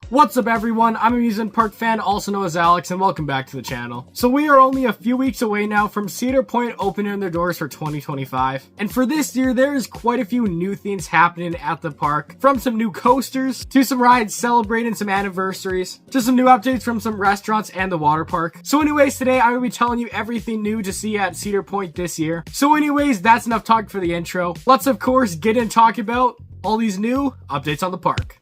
What's up everyone, I'm an amusement park fan, also known as Alex, and welcome back to the channel. So we are only a few weeks away now from Cedar Point opening their doors for 2025. And for this year, there is quite a few new things happening at the park. From some new coasters, to some rides celebrating some anniversaries, to some new updates from some restaurants and the water park. So anyways, today I'm going to be telling you everything new to see at Cedar Point this year. So anyways, that's enough talk for the intro. Let's of course get in talk about all these new updates on the park.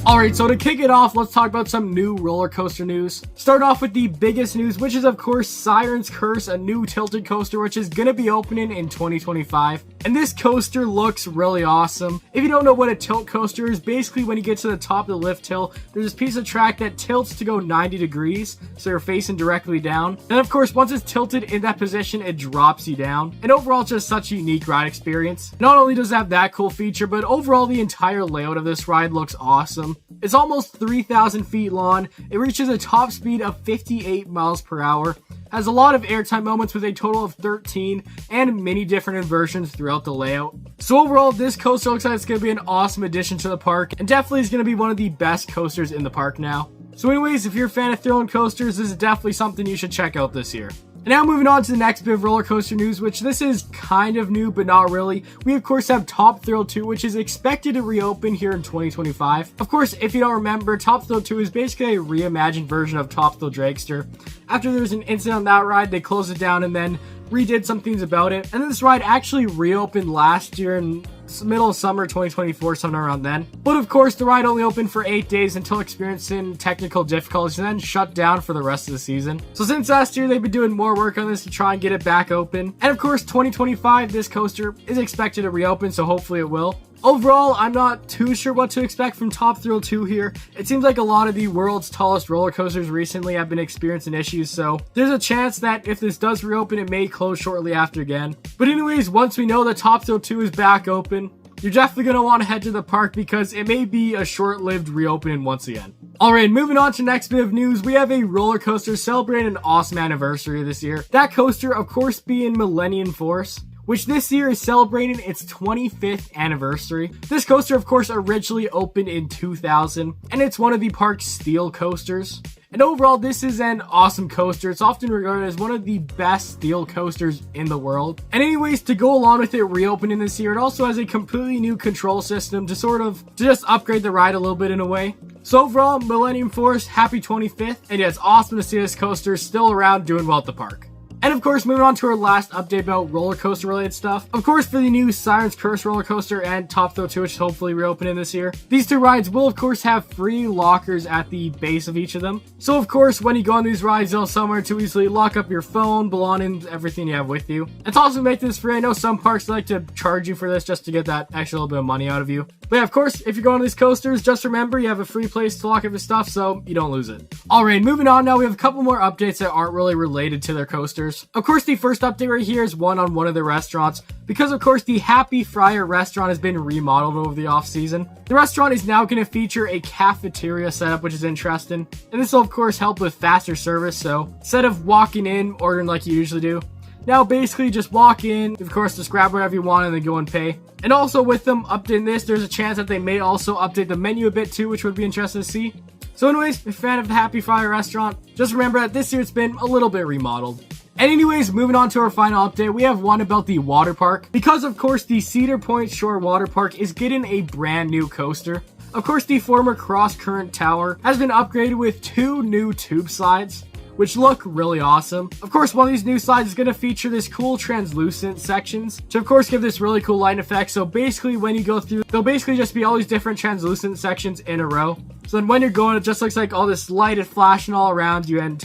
Alright, so to kick it off, let's talk about some new roller coaster news. Start off with the biggest news, which is of course Siren's Curse, a new tilted coaster which is going to be opening in 2025. And this coaster looks really awesome. If you don't know what a tilt coaster is, basically when you get to the top of the lift hill, there's this piece of track that tilts to go 90 degrees, so you're facing directly down. And of course, once it's tilted in that position, it drops you down. And overall, it's just such a unique ride experience. Not only does it have that cool feature, but overall the entire layout of this ride looks awesome. It's almost 3,000 feet long, it reaches a top speed of 58 miles per hour, has a lot of airtime moments with a total of 13, and many different inversions throughout the layout. So overall, this coaster looks like it's going to be an awesome addition to the park, and definitely is going to be one of the best coasters in the park now. So anyways, if you're a fan of thrill and coasters, this is definitely something you should check out this year. And now moving on to the next bit of roller coaster news, which this is kind of new, but not really. We of course have Top Thrill 2, which is expected to reopen here in 2025. Of course, if you don't remember, Top Thrill 2 is basically a reimagined version of Top Thrill Dragster. After there was an incident on that ride, they closed it down and then redid some things about it. And then this ride actually reopened last year in middle of summer 2024, somewhere around then. But of course, the ride only opened for 8 days until experiencing technical difficulties and then shut down for the rest of the season. So since last year, they've been doing more work on this to try and get it back open. And of course, 2025, this coaster is expected to reopen, so hopefully it will. Overall, I'm not too sure what to expect from Top Thrill 2 here. It seems like a lot of the world's tallest roller coasters recently have been experiencing issues, so there's a chance that if this does reopen, it may close shortly after again. But anyways, once we know that Top Thrill 2 is back open, you're definitely going to want to head to the park because it may be a short-lived reopening once again. Alright, moving on to the next bit of news, we have a roller coaster celebrating an awesome anniversary this year. That coaster, of course, being Mellenium, which this year is celebrating its 25th anniversary. This coaster, of course, originally opened in 2000, and it's one of the park's steel coasters. And overall, this is an awesome coaster. It's often regarded as one of the best steel coasters in the world. And anyways, to go along with it reopening this year, it also has a completely new control system to just upgrade the ride a little bit in a way. So overall, Mellenium Force, happy 25th. And yeah, it's awesome to see this coaster still around doing well at the park. And of course, moving on to our last update about roller coaster related stuff. Of course, for the new Siren's Curse roller coaster and Top Thrill 2, which is hopefully reopening this year, these two rides will of course have free lockers at the base of each of them. So of course, when you go on these rides, you'll have somewhere to easily lock up your phone, belongings, everything you have with you. It's also to make this free. I know some parks like to charge you for this just to get that extra little bit of money out of you. But yeah, of course, if you're going on these coasters, just remember you have a free place to lock up your stuff so you don't lose it. Alright, moving on now, we have a couple more updates that aren't really related to their coasters. Of course, the first update right here is one on one of the restaurants, because of course the Happy Friar restaurant has been remodeled over the off season. The restaurant is now going to feature a cafeteria setup, which is interesting, and this will of course help with faster service. So instead of walking in, ordering like you usually do, now basically just walk in, of course just grab whatever you want and then go and pay. And also with them updating this, there's a chance that they may also update the menu a bit too, which would be interesting to see. So anyways, if you're a fan of the Happy Friar restaurant, just remember that this year it's been a little bit remodeled. And anyways, moving on to our final update, we have one about the water park. Because of course the Cedar Point Shore Water Park is getting a brand new coaster. Of course the former Cross Current Tower has been upgraded with 2 new tube slides, which look really awesome. Of course, one of these new slides is going to feature this cool translucent sections to of course give this really cool light effect. So basically when you go through, there'll basically just be all these different translucent sections in a row. So then when you're going, it just looks like all this light is flashing all around you, and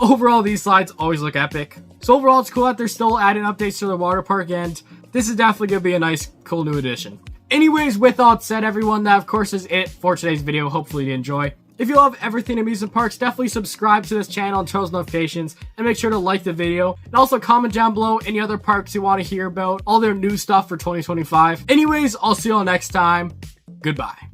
overall these slides always look epic. So overall, it's cool that they're still adding updates to the water park, and this is definitely going to be a nice, cool new addition. Anyways, with all that said, everyone, that of course is it for today's video. Hopefully you enjoy. If you love everything amusement parks, definitely subscribe to this channel and turn on notifications, and make sure to like the video. And also comment down below any other parks you want to hear about, all their new stuff for 2025. Anyways, I'll see you all next time. Goodbye.